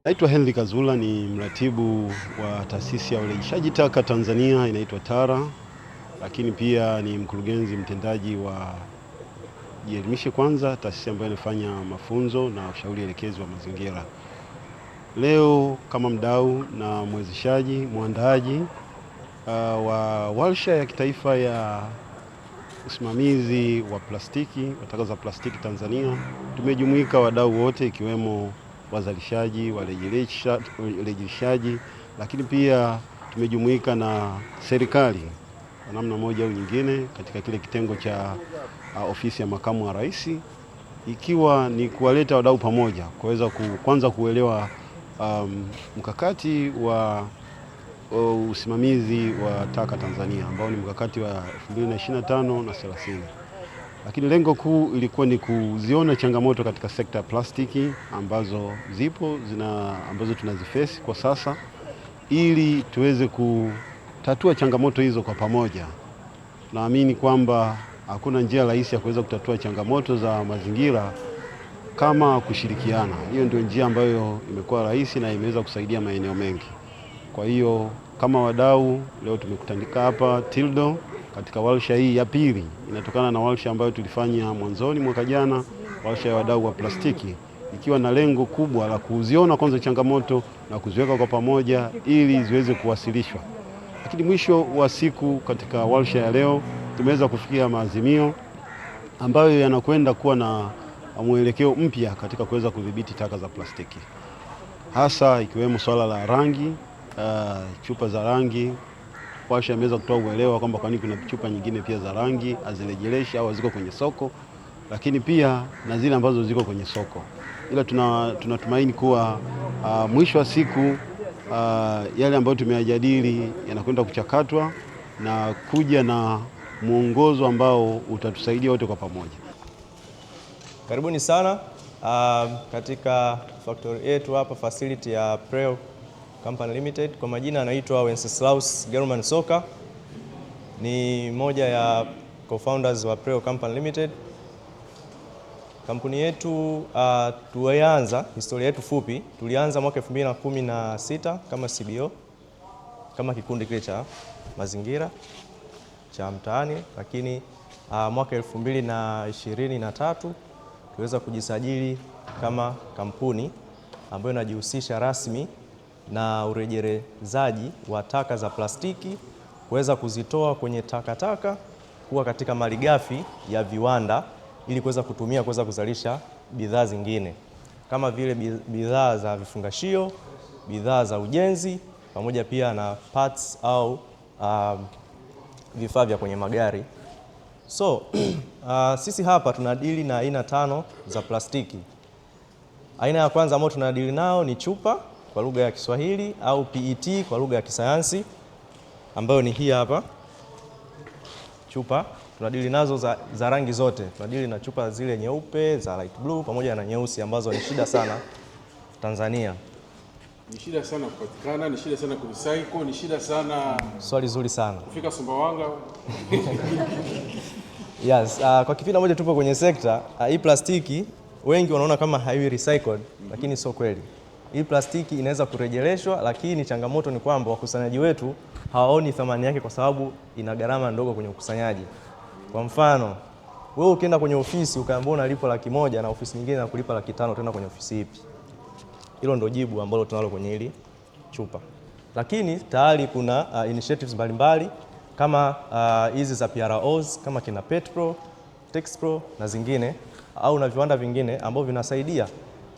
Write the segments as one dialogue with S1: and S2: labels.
S1: Naitwa Henry Kazula, ni mratibu wa taasisi ya urejeshaji taka Tanzania inaitwa TARA, lakini pia ni mkurugenzi mtendaji wa Jielimishe Kwanza, taasisi ambayo inafanya mafunzo na ushauri elekezi wa mazingira. Leo kama mdau na mwezeshaji mwandaaji wa warsha ya kitaifa ya usimamizi wa plastiki, taka za plastiki Tanzania, tumejumuika wadau wote ikiwemo wazalishaji, warejeshaji, lakini pia tumejumuika na serikali kwa namna moja au nyingine katika kile kitengo cha ofisi ya makamu wa rais, ikiwa ni kuwaleta wadau pamoja kuweza kwanza kuelewa mkakati wa usimamizi wa taka Tanzania ambao ni mkakati wa 2025 na 30. Lakini lengo kuu ilikuwa ni kuziona changamoto katika sekta ya plastiki ambazo zipo ambazo tunazifesi kwa sasa, ili tuweze kutatua changamoto hizo kwa pamoja. Naamini kwamba hakuna njia rahisi ya kuweza kutatua changamoto za mazingira kama kushirikiana. Hiyo ndio njia ambayo imekuwa rahisi na imeweza kusaidia maeneo mengi. Kwa hiyo kama wadau leo tumekutanika hapa Tildo katika warsha hii ya pili, inatokana na warsha ambayo tulifanya mwanzoni mwaka jana, warsha ya wadau wa plastiki, ikiwa na lengo kubwa la kuziona kwanza changamoto na kuziweka kwa pamoja ili ziweze kuwasilishwa. Lakini mwisho wa siku katika warsha ya leo tumeweza kufikia maazimio ambayo yanakwenda kuwa na mwelekeo mpya katika kuweza kudhibiti taka za plastiki, hasa ikiwemo swala la rangi, chupa za rangi. Warsha imeweza kutoa uelewa kwamba kwa nini kuna chupa nyingine pia za rangi hazirejeleshi au ziko kwenye soko, lakini pia na zile ambazo ziko kwenye soko. Ila tunatumaini kuwa mwisho wa siku yale ambayo tumeyajadili yanakwenda kuchakatwa na kuja na mwongozo ambao utatusaidia wote kwa pamoja.
S2: Karibuni sana katika factory yetu hapa, facility ya Preo Company Limited. Kwa majina anaitwa Wenceslaus German Soka, ni moja ya co-founders wa Preo Company Limited. Kampuni yetu tulianza, historia yetu fupi, tulianza mwaka 2016 kama CBO, kama kikundi kile cha mazingira cha mtaani, lakini mwaka 2023 tuweza kujisajili kama kampuni ambayo inajihusisha rasmi na urejelezaji wa taka za plastiki, kuweza kuzitoa kwenye takataka kuwa katika malighafi ya viwanda ili kuweza kutumia kuweza kuzalisha bidhaa zingine kama vile bidhaa za vifungashio, bidhaa za ujenzi, pamoja pia na parts au vifaa vya kwenye magari. So sisi hapa tunadili na aina 5 za plastiki. Aina ya kwanza ambayo tunadili nao ni chupa kwa lugha ya Kiswahili au PET kwa lugha ya kisayansi, ambayo ni hii hapa chupa. Tunadili nazo za rangi zote. Tunadili na chupa zile nyeupe, za light blue pamoja na nyeusi, ambazo ni shida sana Tanzania.
S3: Ni shida sana kupatikana, ni shida sana kurecycle, ni shida sana.
S2: Swali zuri sana.
S3: Kufika Sumbawanga.
S2: Yes, kwa kipindi moja tupo kwenye sekta hii plastiki, wengi wanaona kama haiwi recycled, lakini sio kweli. Hii plastiki inaweza kurejeleshwa, lakini changamoto ni kwamba wakusanyaji wetu hawaoni thamani yake kwa sababu ina gharama ndogo kwenye ukusanyaji. Kwa mfano, wewe ukienda kwenye ofisi ukaambiwa unalipa $100 na ofisi nyingine inakulipa $500, utaenda kwenye ofisi ipi? Hilo ndio jibu ambalo tunalo kwenye hili chupa. Lakini tayari kuna initiatives mbalimbali kama hizi za PROs kama kina Petpro, Texpro na zingine, au na viwanda vingine ambao vinasaidia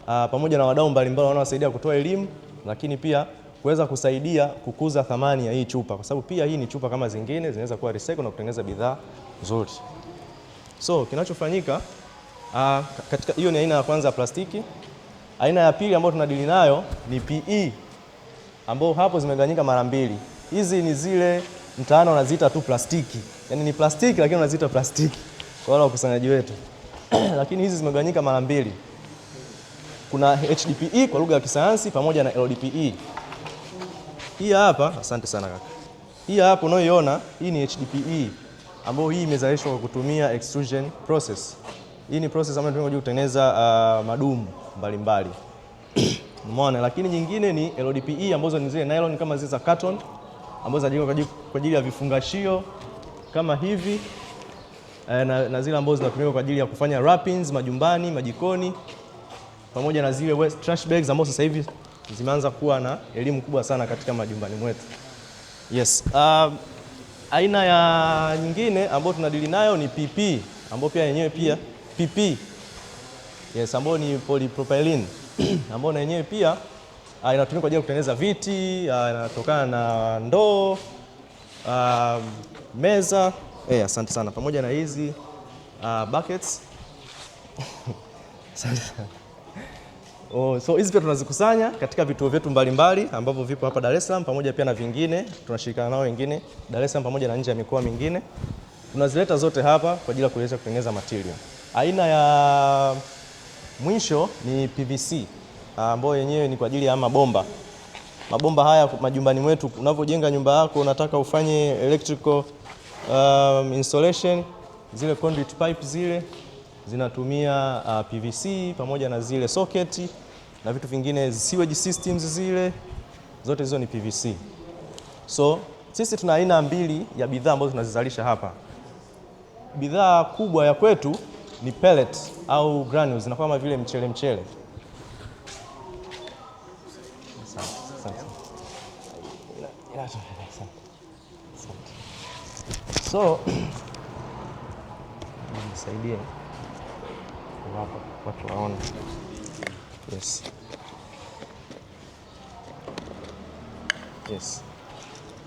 S2: pamoja na wadau mbalimbali wanaosaidia kutoa elimu, lakini pia kuweza kusaidia kukuza thamani ya hii chupa, kwa sababu pia hii ni chupa kama zingine, zinaweza kuwa recycle na kutengeneza bidhaa nzuri. So kinachofanyika katika hiyo ni aina ya kwanza ya plastiki. Aina ya pili ambayo tunadili nayo ni PE, ambao hapo zimegawanyika mara mbili. Hizi ni zile mtaani wanaziita tu plastiki, yaani ni plastiki lakini wanaziita plastiki kwa wale wakusanyaji wetu. Lakini hizi zimegawanyika mara mbili. Kuna HDPE kwa lugha ya kisayansi pamoja na LDPE. Hii hapa, asante sana kaka. Hii hapa unayoiona, hii ni HDPE ambayo hii imezalishwa kwa kutumia extrusion process. Hii ni process ambayo tunayokuja kutengeneza madumu mbalimbali. Umeona, lakini nyingine ni LDPE ambazo ni zile nylon kama zile za carton ambazo zinajengwa kwa ajili ya vifungashio kama hivi na zile ambazo zinatumika kwa ajili ya kufanya wrappings majumbani, majikoni, pamoja na zile trash bags ambazo sasa hivi zimeanza kuwa na elimu kubwa sana katika majumbani mwetu. Yes. Aina ya nyingine ambayo tunadili nayo ni PP ambayo pia yenyewe pia PP. Yes, ambayo ni polypropylene ambayo na yenyewe pia inatumika kwa ajili ya kutengeneza viti, inatokana na ndoo, meza. Asante sana, pamoja na hizi buckets. So hizi pia tunazikusanya katika vituo vyetu mbalimbali ambavyo vipo hapa Dar es Salaam pamoja pia na vingine tunashirikiana nao wengine Dar es Salaam pamoja na nje ya mikoa mingine. Tunazileta zote hapa kwa ajili ya kuweza kutengeneza material. Aina ya mwisho ni PVC ambayo yenyewe ni kwa ajili ya mabomba. Mabomba haya majumbani mwetu, unapojenga nyumba yako unataka ufanye electrical installation, zile conduit pipe zile zinatumia PVC pamoja na zile socket na vitu vingine, sewage systems zile zote hizo ni PVC. So sisi tuna aina mbili ya bidhaa ambazo tunazizalisha hapa. Bidhaa kubwa ya kwetu ni pellet au granules, zinakuwa kama vile mchele. So nisaidie hapa watu waone. Yes.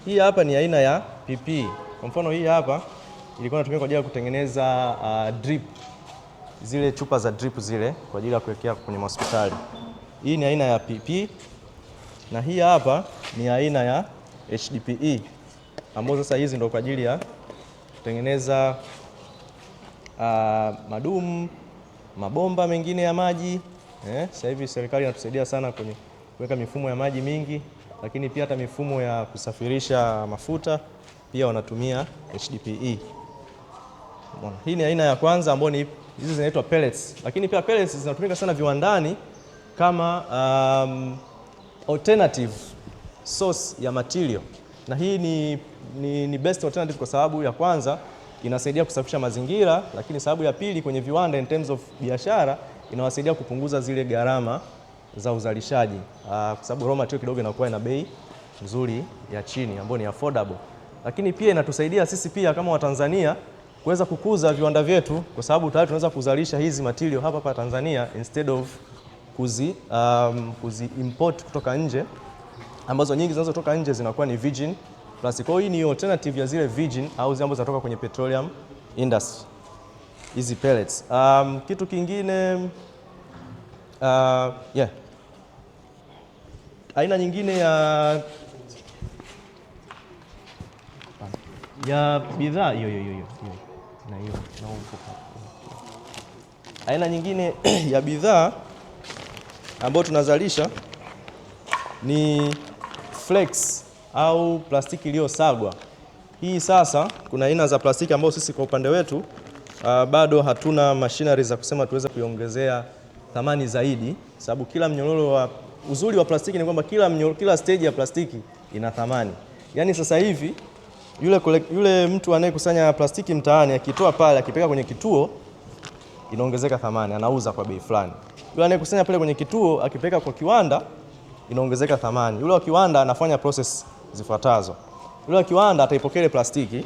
S2: Hii hapa ni aina ya PP. Kwa mfano hii hapa ilikuwa inatumika kwa ajili ya kutengeneza drip. Zile chupa za drip zile kwa ajili ya kuwekea kwenye hospitali. Hii ni aina ya PP na hii hapa ni aina ya HDPE ambazo sasa hizi ndio kwa ajili ya kutengeneza madumu, mabomba mengine ya maji. Sasa hivi serikali inatusaidia sana kwenye kuweka mifumo ya maji mingi, lakini pia hata mifumo ya kusafirisha mafuta pia wanatumia HDPE. Hii ni aina ya kwanza ambayo ni hizi zinaitwa pellets, lakini pia pellets zinatumika sana viwandani kama alternative source ya material, na hii ni best alternative kwa sababu ya kwanza inasaidia kusafisha mazingira, lakini sababu ya pili kwenye viwanda in terms of biashara inawasaidia kupunguza zile gharama za uzalishaji, kwa sababu raw material kidogo inakuwa ina bei nzuri ya chini ambayo ni affordable, lakini pia inatusaidia sisi pia kama Watanzania kuweza kukuza viwanda vyetu, kwa sababu tayari tunaweza kuzalisha hizi material hapa Tanzania instead of kuzi import kutoka nje, ambazo nyingi zinazotoka nje zinakuwa ni virgin plastic. Kwa hiyo hii ni alternative ya zile virgin au zile ambazo zinatoka kwenye petroleum industry, hizi pellets. Kitu kingine aina nyingine ya bidhaa hiyo na hiyo aina nyingine ya bidhaa ambayo tunazalisha ni flex au plastiki iliyosagwa. Hii sasa kuna aina za plastiki ambayo sisi kwa upande wetu bado hatuna machinery za kusema tuweze kuiongezea thamani zaidi, sababu kila mnyororo uzuri wa plastiki ni kwamba kila stage ya plastiki ina thamani. Yaani sasa hivi yule mtu anayekusanya plastiki mtaani akitoa pale akipeka kwenye kituo inaongezeka thamani, anauza kwa bei fulani. Yule anayekusanya pale kwenye kituo akipeka kwa kiwanda inaongezeka thamani. Yule wa kiwanda anafanya process zifuatazo. Yule wa kiwanda ataipokea ile plastiki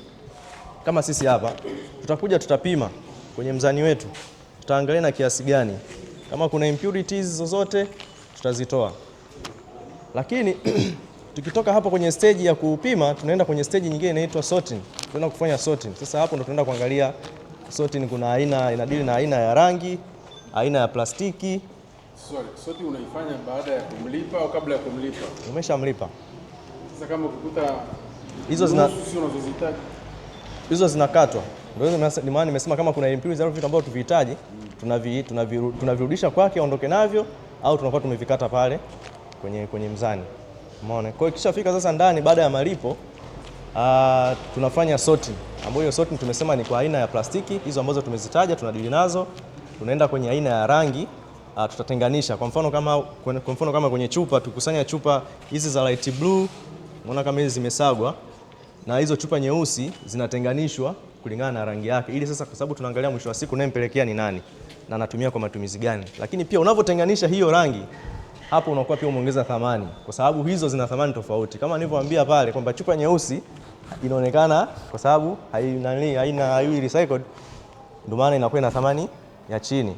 S2: kama sisi hapa, tutakuja tutapima kwenye mzani wetu, tutaangalia na kiasi gani, kama kuna impurities zozote tutazitoa. Lakini tukitoka hapo kwenye stage ya kupima, tunaenda kwenye stage nyingine inaitwa sorting. Tunaenda kufanya sorting. Sasa hapo ndo tunaenda kuangalia sorting, kuna aina inadili na aina ya rangi, aina ya plastiki.
S3: Sorting unaifanya baada ya kumlipa au kabla ya kumlipa?
S2: Umeshamlipa.
S3: Sasa kama ukikuta
S2: hizo zinakatwa. Ndio maana nimesema kama kuna impurities au vitu ambavyo tuvihitaji, tunavirudisha kwake aondoke navyo, au tunakuwa tumevikata pale kwenye mzani. Umeona? Kwa hiyo kishafika sasa ndani baada ya malipo, tunafanya sorting. Ambayo hiyo sorting tumesema ni kwa aina ya plastiki, hizo ambazo tumezitaja tunadili nazo. Tunaenda kwenye aina ya rangi, tutatenganisha. Kwa mfano kama kwenye chupa tukusanya chupa hizi za light blue, unaona kama hizi zimesagwa, na hizo chupa nyeusi zinatenganishwa kulingana na rangi yake, ili sasa, kwa sababu tunaangalia mwisho wa siku nayempelekea ni nani na anatumia kwa matumizi gani. Lakini pia unavyotenganisha hiyo rangi, hapo unakuwa pia umeongeza thamani, kwa sababu hizo zina thamani tofauti. Kama nilivyowaambia pale kwamba chupa nyeusi inaonekana kwa sababu haina recycled, ndio maana inakuwa na thamani ya chini.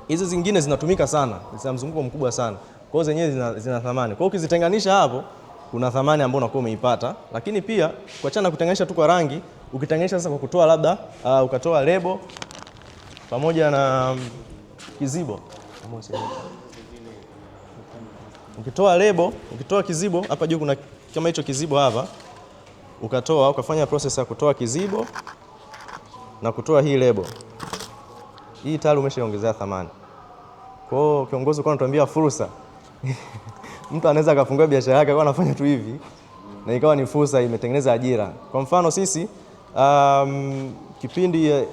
S2: Hizi zingine zinatumika sana, zina mzunguko mkubwa sana, kwa hiyo zenyewe zina thamani. Kwa hiyo ukizitenganisha hapo, kuna thamani ambayo unakuwa umeipata. Lakini pia kuachana kutenganisha tu kwa rangi, ukitenganisha sasa kwa kutoa labda ukatoa lebo pamoja na kizibo. Ukitoa lebo, ukitoa kizibo, hapa juu kuna kama hicho kizibo hapa, ukafanya process ya kutoa kizibo na kutoa hii lebo, hii tayari umeshaongezea thamani. Kwa hiyo kiongozi uko anatuambia fursa mtu anaweza akafungua biashara yake kwa anafanya tu hivi na ikawa ni fursa, imetengeneza ajira. Kwa mfano sisi kipindi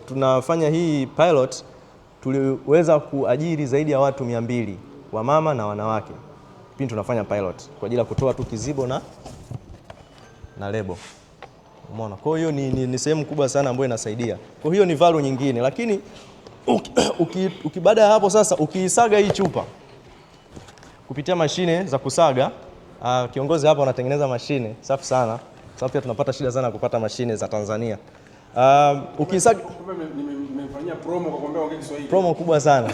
S2: tunafanya hii pilot tuliweza kuajiri zaidi ya watu 200, wamama na wanawake, kipindi tunafanya pilot kwa ajili ya kutoa tu kizibo na lebo. Umeona? Kwa hiyo ni sehemu kubwa sana ambayo inasaidia. Kwa hiyo ni value nyingine, lakini baada ya hapo sasa ukiisaga hii chupa kupitia mashine za kusaga, kiongozi hapa anatengeneza mashine safi sana, sababu pia tunapata shida sana kupata mashine za Tanzania. Ukisaga
S3: nimefanyia promo kwa kuambia ongea Kiswahili.
S2: Promo kubwa sana.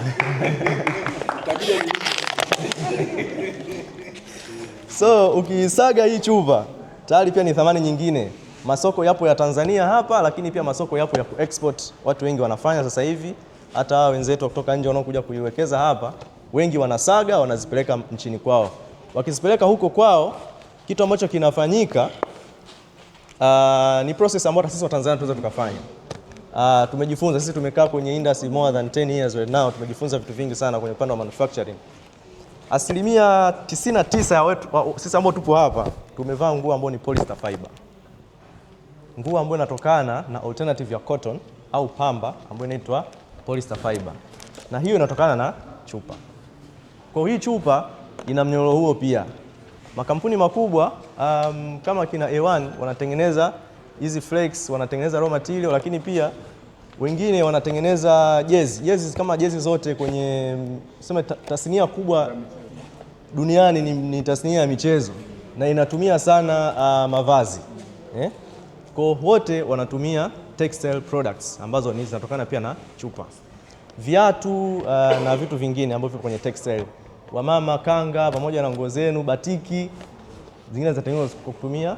S2: So ukisaga hii chupa tayari pia ni thamani nyingine. Masoko yapo ya Tanzania hapa, lakini pia masoko yapo ya kuexport. Watu wengi wanafanya sasa hivi, hata wenzetu kutoka nje wanaokuja kuiwekeza hapa, wengi wanasaga wanazipeleka nchini kwao. Wakizipeleka huko kwao, kitu ambacho kinafanyika ni process ambayo sisi wa Tanzania tunaweza tukafanya. Tumejifunza, sisi tumekaa kwenye industry more than 10 years right now, tumejifunza vitu vingi sana kwenye upande wa manufacturing. Asilimia 99 ya wetu sisi ambao tupo hapa tumevaa nguo ambayo ni polyester fiber. Nguo ambayo inatokana na alternative ya cotton au pamba ambayo inaitwa polyester fiber. Na hiyo inatokana na chupa. Kwa hii chupa ina mnyororo huo pia. Makampuni makubwa kama kina A1 wanatengeneza hizi flakes, wanatengeneza raw material, lakini pia wengine wanatengeneza jezi. Jezi kama jezi zote kwenye sema tasnia kubwa duniani ni tasnia ya michezo na inatumia sana mavazi. Kwa wote wanatumia textile products ambazo ni zinatokana pia na chupa. Viatu na vitu vingine ambavyo kwenye textile. Wamama kanga pamoja na nguo zenu, batiki zingine zinatengenezwa kwa kutumia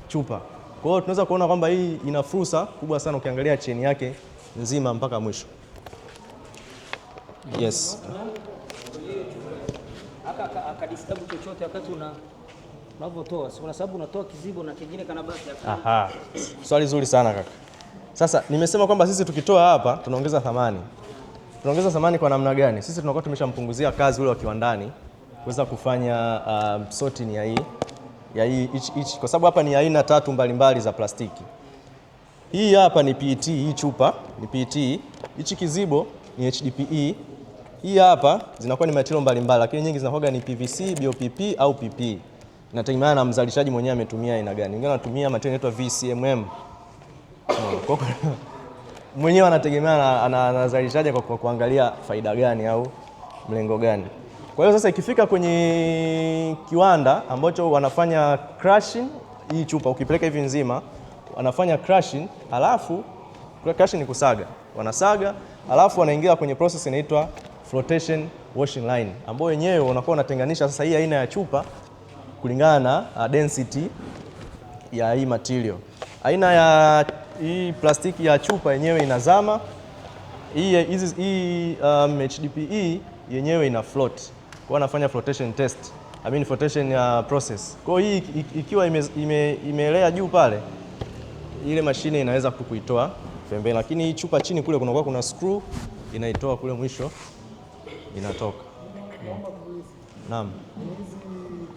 S2: chupa. Kwa hiyo tunaweza kuona kwamba hii ina fursa kubwa sana ukiangalia cheni yake nzima mpaka mwisho. Yes.
S4: Akadistabu chochote wakati unavyotoa. Kwa sababu unatoa kizibo na kingine kanabaki hapa.
S2: Aha. Swali zuri sana kaka. Sasa nimesema kwamba sisi tukitoa hapa tunaongeza thamani. Tunaongeza thamani kwa namna gani? Sisi tunakuwa tumeshampunguzia kazi ule wa kiwandani kuweza kufanya sorting ya hii kwa sababu hapa ni aina 3 mbalimbali za plastiki. Hii hapa ni PET, hii chupa ni PET, hichi kizibo ni HDPE. Hii hapa zinakuwa ni material mbalimbali, lakini nyingi zinakuwa ni PVC, BOPP au PP. Inategemea na mzalishaji mwenyewe ametumia aina gani. Wengine wanatumia material inaitwa VCMM. Mwenyewe anategemea anazalishaje kwa kuangalia faida gani au mlengo gani. Kwa hiyo sasa ikifika kwenye kiwanda ambacho wanafanya crushing, hii chupa ukipeleka hivi nzima wanafanya crushing, alafu crushing ni kusaga. Wanasaga, alafu wanaingia kwenye process inaitwa flotation washing line, ambayo wenyewe unakuwa unatenganisha sasa hii aina ya chupa kulingana na density ya hii material. Aina ya hii plastiki ya chupa yenyewe inazama. Hii HDPE yenyewe ina float. Kwa anafanya flotation test. Flotation process. Kwa hii ikiwa imeelea juu pale, ile mashine inaweza kuitoa pembeni, lakini hii chupa chini kule kuna screw inaitoa kule mwisho inatoka. Naam.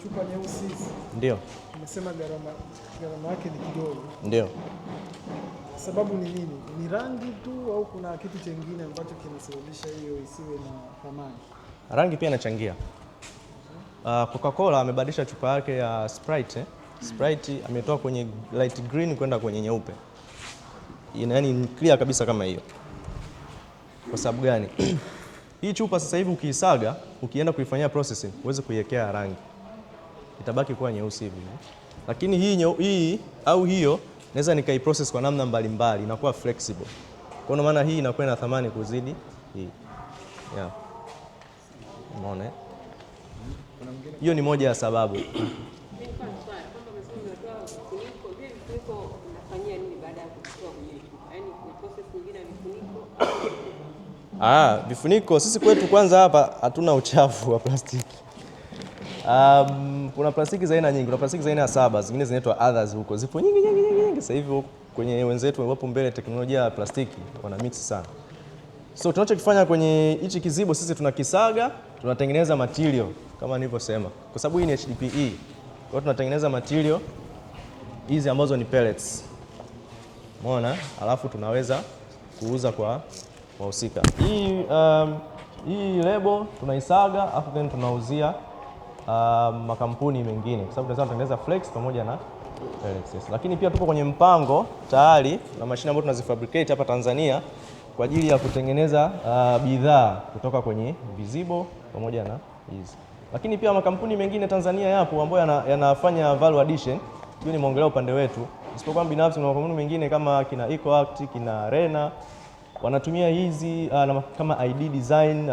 S5: Chupa nyeusi.
S2: Ndio.
S5: Umesema gharama yake ni kidogo.
S2: Ndio.
S5: Sababu ni nini? Ni rangi tu au kuna kitu kingine ambacho kinasababisha hiyo isiwe na thamani?
S2: Rangi pia inachangia. Coca-Cola amebadilisha chupa yake ya Sprite. Sprite ametoa kwenye light green kwenda kwenye nyeupe. Yaani clear kabisa kama hiyo. Kwa sababu gani? Hii chupa sasa hivi ukiisaga, ukienda kuifanyia processing, uweze kuiwekea rangi. Itabaki kuwa nyeusi hivi. Lakini hii au hiyo naweza nikaiprocess kwa namna mbalimbali, inakuwa flexible. Kwa maana hii inakuwa na thamani kuzidi hii. Yeah. Umeona? Hiyo ni moja ya sababu. Vifuniko sisi kwetu kwanza hapa hatuna uchafu wa plastiki. Kuna plastiki za aina nyingi, kuna plastiki za aina 7, zingine zinaitwa others huko. Zipo nyingi. Sasa hivi kwenye wenzetu wapo mbele teknolojia ya plastiki, wana mix sana. So tunachokifanya kwenye hichi kizibo sisi tunakisaga, tunatengeneza material kama nilivyosema. Kwa sababu hii ni HDPE. Kwa hiyo tunatengeneza material hizi ambazo ni pellets. Umeona? Alafu tunaweza kuuza kwa wahusika. Hii lebo tunaisaga afu then tunauzia makampuni mengine kwa sababu tunaweza kutengeneza flex pamoja na pellets. Lakini pia tupo kwenye mpango tayari na mashine ambayo tunazifabricate hapa Tanzania kwa ajili ya kutengeneza bidhaa kutoka kwenye vizibo pamoja na hizi. Lakini pia makampuni mengine Tanzania yapo ambayo yanafanya value addition. Hiyo nimeongelea upande wetu. Isipokuwa binafsi na makampuni mengine kama kina EcoAct, kina Rena wanatumia hizi kama ID Design,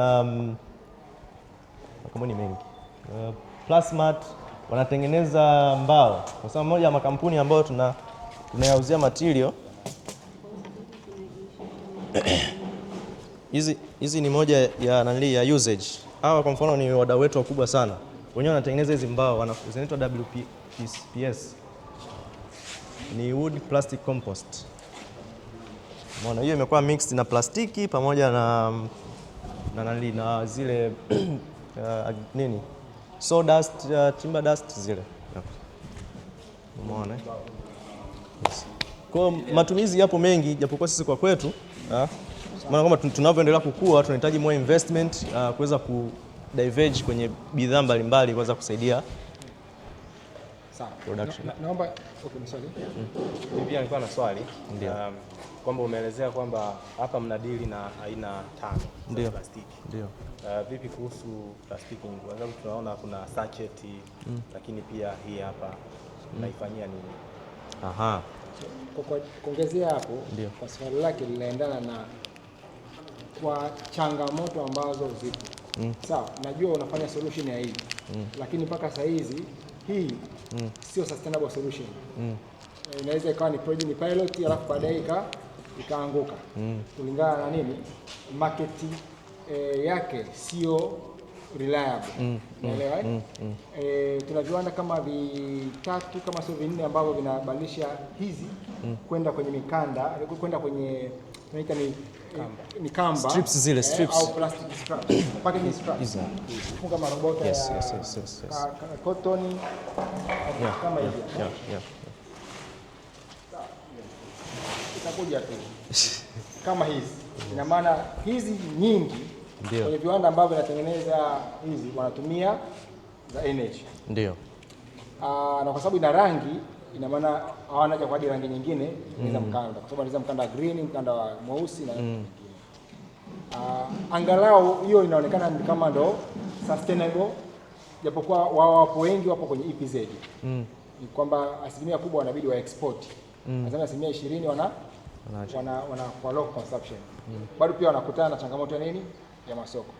S2: makampuni mengi. Plasmat wanatengeneza mbao. Kwa sababu moja ya makampuni ambayo tunayauzia material. Hizi ni moja ya usage. Hawa kwa mfano ni wadau wetu wakubwa sana. Wenyewe wanatengeneza hizi mbao, zinaitwa WPS. Ni wood plastic compost. Umeona hiyo imekuwa mixed na plastiki pamoja na zile nini? Sawdust, timber dust zile. Umeona? Yes. Kwa matumizi yapo mengi japokuwa sisi kwa kwetu maana kama tunavyoendelea kukua tunahitaji more investment kuweza ku diverge kwenye bidhaa mbalimbali kuweza kusaidia production.
S6: Naomba mswali. Mimi pia nilikuwa na swali. Kwamba umeelezea kwamba hapa mnadili na aina 5 za plastiki. Ndio. Vipi kuhusu plastiki nyingine? Kwa sababu tunaona kuna sachet lakini pia hii hapa unaifanyia nini?
S2: Aha.
S6: Kwa kuongezea hapo, kwa swali lake linaendana na kwa changamoto ambazo zipo. Sawa, najua unafanya solution ya hii. Lakini mpaka saa hizi hii sio sustainable solution. Inaweza ikawa ni project, ni pilot alafu baadaye ikaanguka. Kulingana na nini? Market yake sio reliable. Unaelewa? Tuna viwanda kama vitatu kama sio vinne ambavyo vinabadilisha hizi kwenda kwenye mikanda, kwenda kwenye tunaita ni kamba
S2: strips zile strips
S6: au plastic straps, packaging straps. Funga marobota ya cotton kama hivi. Itakuja tu kama hizi. Ina maana hizi nyingi kwenye viwanda ambavyo vinatengeneza hizi wanatumia za energy.
S2: Ndio.
S6: Na kwa sababu ina rangi, ina maana hawana haja kwa rangi nyingine za mkanda. Kwa sababu anaweza mkanda green, mkanda wa mweusi na angalau hiyo inaonekana kama ndo sustainable, japokuwa wao wapo wengi wapo kwenye EPZ. Ni kwamba asilimia kubwa wanabidi wa export. Nadhani asilimia 20 wana kwa local consumption. Bado pia wanakutana na changamoto ya nini? Ya masoko.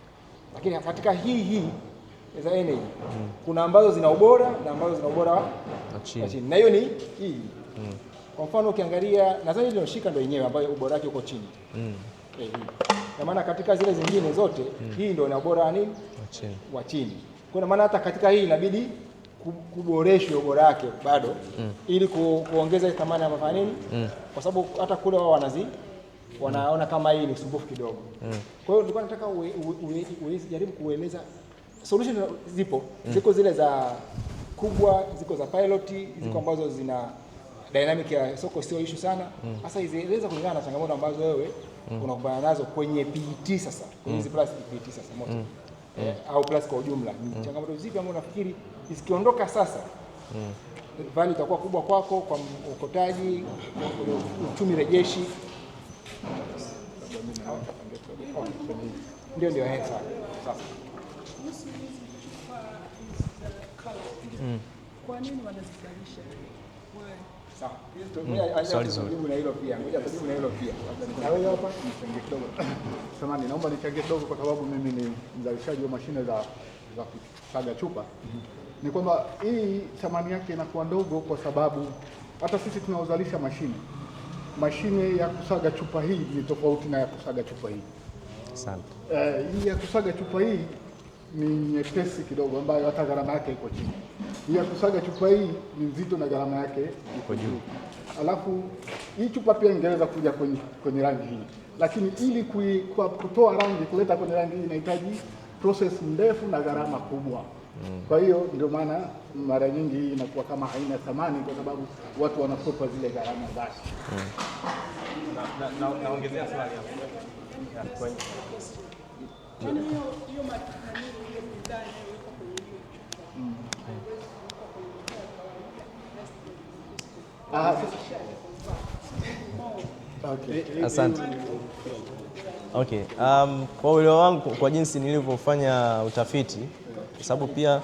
S6: Lakini katika hii za energy kuna ambazo zina ubora na ambazo zina ubora wa chini. Na hiyo ni hii. Kwa mfano ukiangalia nadhani ile inashika ndio yenyewe ambayo ubora wake uko chini. Kwa maana katika zile zingine zote hii ndio ina ubora wa nini? Wa chini. Kwa maana hata katika hii inabidi kuboreshwe ubora wake bado ili kuongeza thamani ya mafanya nini? Kwa sababu hata kule wao wanaona kama hii ni usumbufu kidogo. Kwa hiyo nilikuwa nataka jaribu kueleza solution ziko zile za kubwa, ziko za pilot, ziko ambazo dynamic ya soko sio issue sana. Sasa ieleza kulingana na changamoto ambazo wewe unakumbana nazo kwenye PET sasa, kwenye hizi plastic PET sasa moto. Au plastic kwa ujumla. Changamoto zipi ambazo unafikiri zikiondoka sasa value itakuwa kubwa kwako, kwa ukotaji, uchumi rejeshi? Ndio sasa.
S7: Kwa nini wanazizalisha?
S6: Sawa. Tujibu na hilo pia. Ngoja tujibu na hilo pia. Na wewe hapa nichangie kidogo.
S8: Samahani, naomba nichangie kidogo kwa sababu mimi ni mzalishaji wa mashine za kusaga chupa. Ni kwamba hii thamani yake inakuwa ndogo kwa sababu hata sisi tunaozalisha mashine ya kusaga chupa hii ni tofauti na ya kusaga chupa hii.
S2: Asante.
S8: Hii ya kusaga chupa hii ni nyepesi kidogo, ambayo hata gharama yake iko chini. Hii ya kusaga chupa hii ni nzito na gharama yake iko juu. Alafu hii chupa pia ingeweza kuja kwenye rangi hii, lakini ili kutoa rangi, kuleta kwenye rangi hii inahitaji process ndefu na gharama kubwa. Kwa hiyo ndio maana mara nyingi hii inakuwa kama haina thamani, kwa sababu watu wanakopa zile gharama zake.
S2: Naongezea swali hapo.
S7: Hiyo matangazo hiyo bidhaa inawekwa kwenye
S2: Okay. Asante. Okay. Kwa uelewa wangu, kwa jinsi nilivyofanya utafiti, kwa sababu pia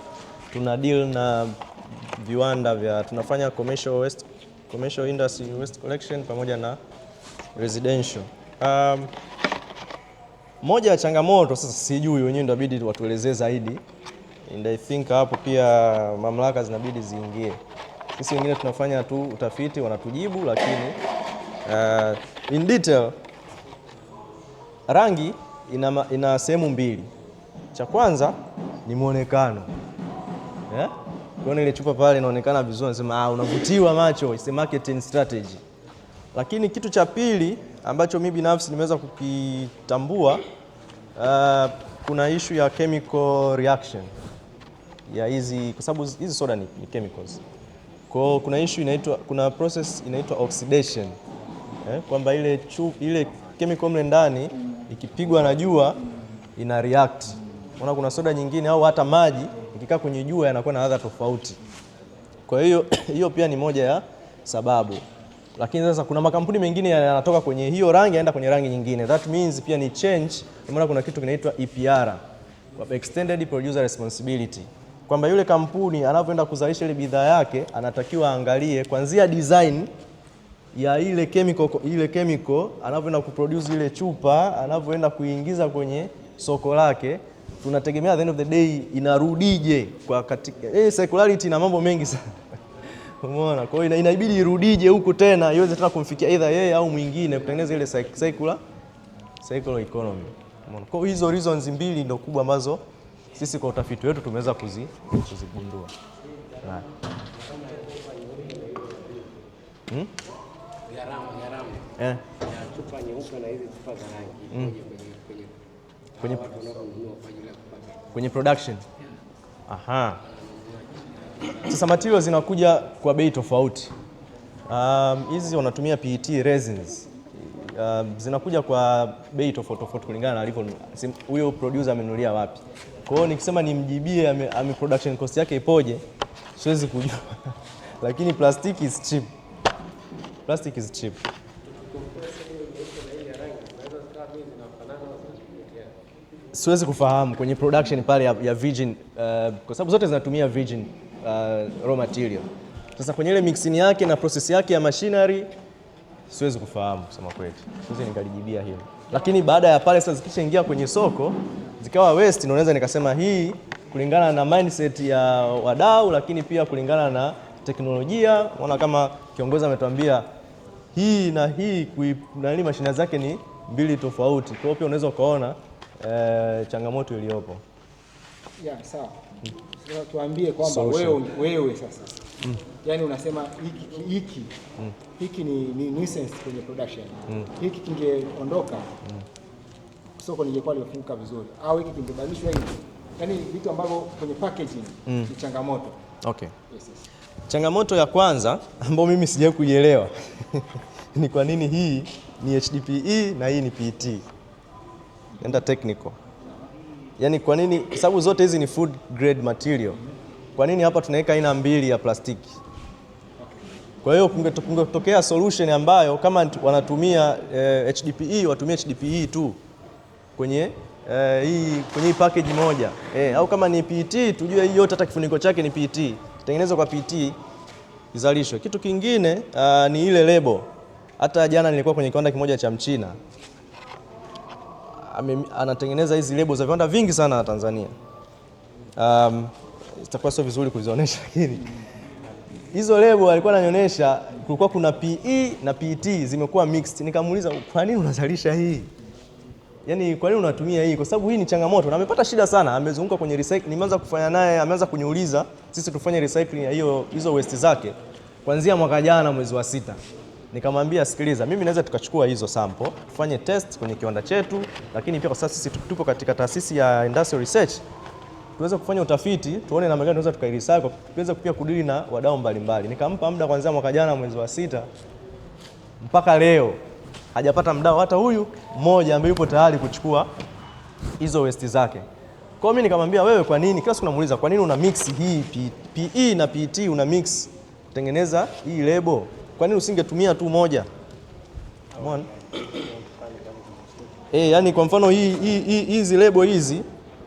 S2: tuna deal na viwanda tunafanya commercial industry waste collection pamoja na residential. Moja ya changamoto sasa, sijui wenyewe ndio inabidi watuelezee zaidi, and I think hapo pia mamlaka zinabidi ziingie. Sisi wengine tunafanya tu utafiti, wanatujibu, lakini in detail rangi ina sehemu mbili. Cha kwanza ni muonekano. Kwa ile chupa pale inaonekana vizuri, nasema unavutiwa macho, it's a marketing strategy. Lakini kitu cha pili ambacho mimi binafsi nimeweza kukitambua, kuna issue ya chemical reaction ya hizi, kwa sababu hizi soda ni chemicals. Kwa kuna issue kuna process inaitwa oxidation, kwamba ile chemical mle ndani ikipigwa na jua ina react. Unaona kuna soda nyingine au hata maji ikikaa kwenye jua yanakuwa na ladha tofauti. Kwa hiyo hiyo pia ni moja ya sababu. Lakini sasa kuna makampuni mengine yanatoka kwenye hiyo rangi yaenda kwenye rangi nyingine. That means pia ni change. Maana kuna kitu kinaitwa EPR, Extended Producer Responsibility, kwamba yule kampuni anapoenda kuzalisha ile bidhaa yake anatakiwa aangalie kuanzia design ya ile chemical anapoenda kuproduce ile chupa, anapoenda kuingiza kwenye soko lake. Tunategemea at the end of the day inarudije kwa katika circularity na mambo mengi sana. Umeona? Kwa hiyo inabidi irudije huko tena iweze tena kumfikia either yeye au mwingine, kutengeneza ile circular economy. Umeona? Kwa hiyo hizo reasons mbili ndio kubwa ambazo sisi kwa utafiti wetu tumeweza kuzigundua.
S9: Gharama. Chupa nyeupe na hizi chupa za rangi
S2: kwenye production. Aha. Sasa materials zinakuja kwa bei tofauti. Hizi wanatumia PET resins. Zinakuja kwa bei tofauti kulingana na alivyo huyo producer amenunulia wapi. Kwa hiyo nikisema nimjibie ame production cost yake ipoje, siwezi kujua. Lakini plastic is cheap. Plastic is cheap. Siwezi kufahamu kwenye production pale ya virgin, kwa sababu zote zinatumia virgin raw material. Sasa kwenye ile mixing yake na process yake ya machinery siwezi kufahamu kusema kweli. Siwezi nikalijibia hilo. Lakini baada ya pale sasa zikishaingia kwenye soko zikawa waste, naweza nikasema hii kulingana na mindset ya wadau, lakini pia kulingana na teknolojia. Unaona kama kiongozi ametuambia hii na hii na ile mashine zake ni mbili tofauti. Kwa hiyo pia unaweza ukaona changamoto iliyopo.
S6: Sawa. Sasa tuambie kwamba wewe sasa. Yaani unasema hiki ni nuisance kwenye production. Hiki kingeondoka. Soko lingekuwa limefunguka vizuri. Au hiki kingebadilishwa hivi. Yaani vitu ambavyo kwenye packaging ni changamoto.
S2: Okay.
S6: Yes.
S2: Changamoto ya kwanza ambayo mimi sijawahi kuielewa ni kwa nini hii ni HDPE na hii ni PET. Nenda technical. Yaani kwa nini, kwa sababu zote hizi ni food grade material. Kwa nini hapa tunaweka aina mbili ya plastiki? Kwa hiyo kungetokea solution ambayo kama wanatumia HDPE watumie HDPE tu kwenye hii package moja. Au kama ni PET tujue hii yote hata kifuniko chake ni PET. Tengenezwa kwa PET izalishwe. Kitu kingine ni ile lebo. Hata jana nilikuwa kwenye kiwanda kimoja cha Mchina. Anatengeneza hizi lebo za viwanda vingi sana na Tanzania. Itakuwa sio vizuri kuzionyesha, lakini hizo lebo alikuwa ananionyesha kulikuwa kuna PE na PET zimekuwa mixed. Nikamuuliza kwa nini unazalisha hii? Yaani kwa nini unatumia hii? Kwa sababu hii ni changamoto na amepata shida sana. Amezunguka kwenye recycle, nimeanza kufanya naye, ameanza kuniuliza sisi tufanye recycling ya hizo waste zake kuanzia mwaka jana mwezi wa 6. Nikamwambia sikiliza, mimi naweza tukachukua hizo sample, tufanye test kwenye kiwanda chetu, lakini pia kwa sasa sisi tupo katika taasisi ya industrial research, tuweze kufanya utafiti, tuone namna gani tunaweza tukairecycle, tuweze pia kudili na wadau mbalimbali. Nikampa muda kuanzia mwaka jana mwezi wa 6 mpaka leo hajapata mdau hata huyu mmoja ambaye yupo tayari kuchukua hizo waste zake. Kwa hiyo mimi nikamwambia wewe, kwa nini kila siku namuuliza kwa nini una mix hii PE na PET, una mix kutengeneza hii lebo? Kwa nini usingetumia tu moja? Umeona? Yani kwa mfano hizi lebo hizi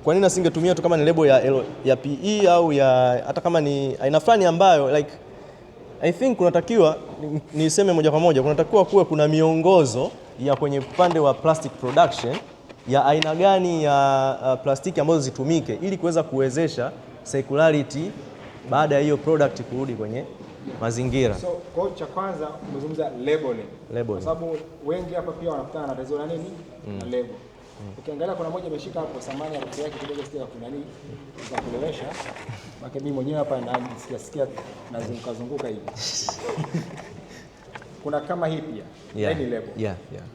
S2: kwa nini asingetumia tu kama ni lebo ya PE au ya hata kama ni aina fulani ambayo like I think kunatakiwa niseme moja kwa moja, kunatakiwa kuwe kuna miongozo ya kwenye upande wa plastic production ya aina gani ya plastiki ambazo zitumike ili kuweza kuwezesha circularity baada ya hiyo product kurudi kwenye mazingira.
S6: So kwa cha kwanza umezungumza labeling. Kwa sababu wengi hapa pia wanakutana na tatizo la nini? Na label. Ukiangalia kuna moja ameshika hapo samani ya rafiki yake kidogo sikia kuna nini za kulewesha. Maka mimi mwenyewe hapa nasikia nazunguka hivi. Kuna kama hii pia. Hii ni label.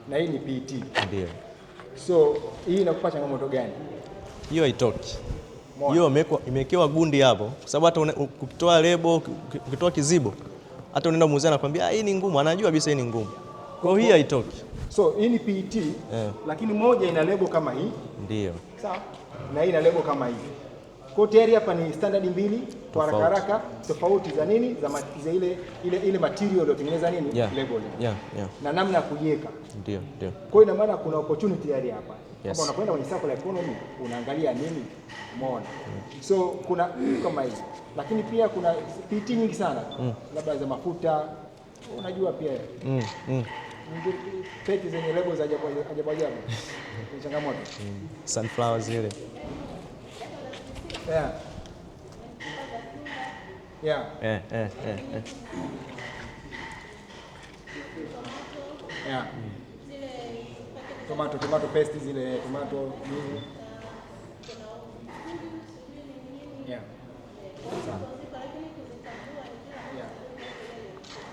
S6: Na hii ni PET.
S2: Ndio.
S6: So hii inakupa changamoto gani?
S2: Hiyo haitoki. Hiyo imewekewa gundi hapo kwa sababu hata ukitoa lebo, ukitoa kizibo, hata unaenda muuzia anakuambia hii ni ngumu, anajua kabisa hii ni ngumu. Kwa hiyo hii haitoki.
S6: So hii ni PET lakini moja ina lebo kama hii.
S2: Ndio.
S6: Sawa? Na hii ina lebo kama hii. Kwa tayari hapa ni standard mbili kwa haraka tofauti za nini? Za ile material iliyotengeneza nini? Labeling. Na namna ya kujiweka.
S2: Ndio.
S6: Kwa hiyo ina maana kuna opportunity hapa. Kama unakwenda kwenye circular economy unaangalia nini? Umeona? So kuna kama hizi. Lakini pia kuna PET nyingi sana. Labda za mafuta. Unajua pia. PET zenye lebo za ajabu. Ni changamoto.
S2: Sunflower zile.
S6: Tomato paste zile tomato nini?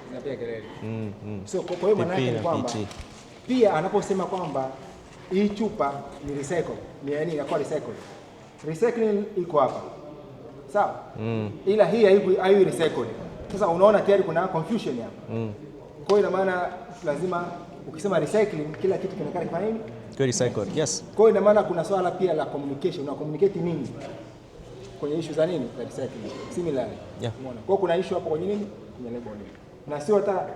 S6: Zinapia kelele. So kwa hiyo maana yake ni kwamba pia anaposema kwamba hii chupa ni recycle, ni yani inakuwa recycle. Recycling iko hapa. Sawa? Ila hii haiwi recycled. Sasa unaona tayari kuna confusion hapa. Kwa hiyo ina maana lazima ukisema recycling kila kitu kinaonekana kifanya nini?
S2: Kwa recycled. Yes.
S6: Kwa hiyo ina maana kuna swala pia la communication. Una communicate nini? Kwenye issue za nini? Za recycling. Similarly. Umeona? Kwa hiyo kuna issue hapo kwenye nini? Kwenye labeling. Na sio hata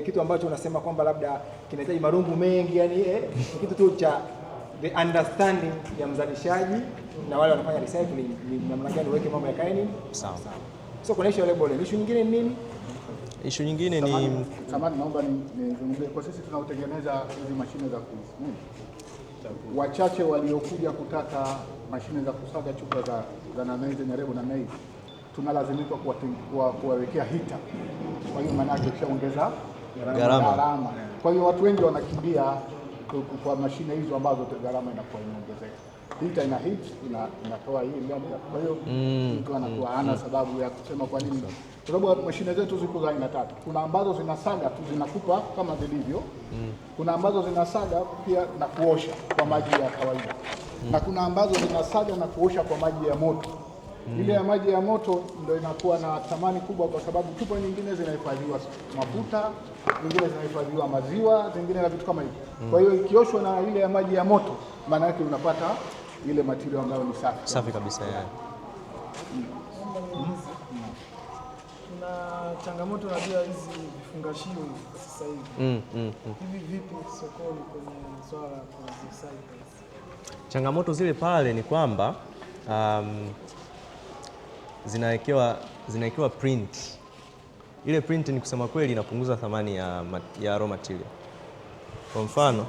S6: kitu ambacho unasema kwamba labda kinahitaji marungu mengi yani kitu tu cha the understanding ya mzalishaji na wale wanafanya recycling ni namna gani uweke mambo yakae nini? Sawa. So kuna issue ya labeling. Issue nyingine ni nini?
S2: Issue nyingine ni
S8: samani, naomba nizungumzie kwa sisi tunaotengeneza hizi mashine za wachache waliokuja kutaka mashine za kusaga chupa za namna hizi zenye lebo namna hii tunalazimika kuwawekea hita. Kwa hiyo maana yake kishaongeza gharama. Kwa hiyo watu wengi wanakimbia kwa mashine hizo ambazo gharama inakuwa imeongezeka. Hita ina hit inatoa hii ngani. Kwa hiyo mtu anakuwa hana sababu ya kusema kwa nini. Kwa sababu mashine zetu ziko za aina tatu. Kuna ambazo zinasaga tu zinakupa kama zilivyo. Kuna ambazo zinasaga pia na kuosha kwa maji ya kawaida. Na kuna ambazo zinasaga na kuosha kwa maji ya moto. Ile ya maji ya moto ndio inakuwa na thamani kubwa, kwa sababu chupa nyingine zinahifadhiwa mafuta, zingine zinahifadhiwa maziwa, zingine na vitu kama hivyo. Kwa hiyo ikioshwa na ile ya maji ya moto, maana yake unapata ile material ambayo ni safi
S2: kabisa yani.
S5: Kuna changamoto najua hizi vifungashio hivi kwa sasa hivi. Hivi vipi sokoni kwenye swala la kuzirecycle?
S2: Changamoto zile pale ni kwamba zinawekewa print. Ile print ni kusema kweli inapunguza thamani ya raw material. Kwa mfano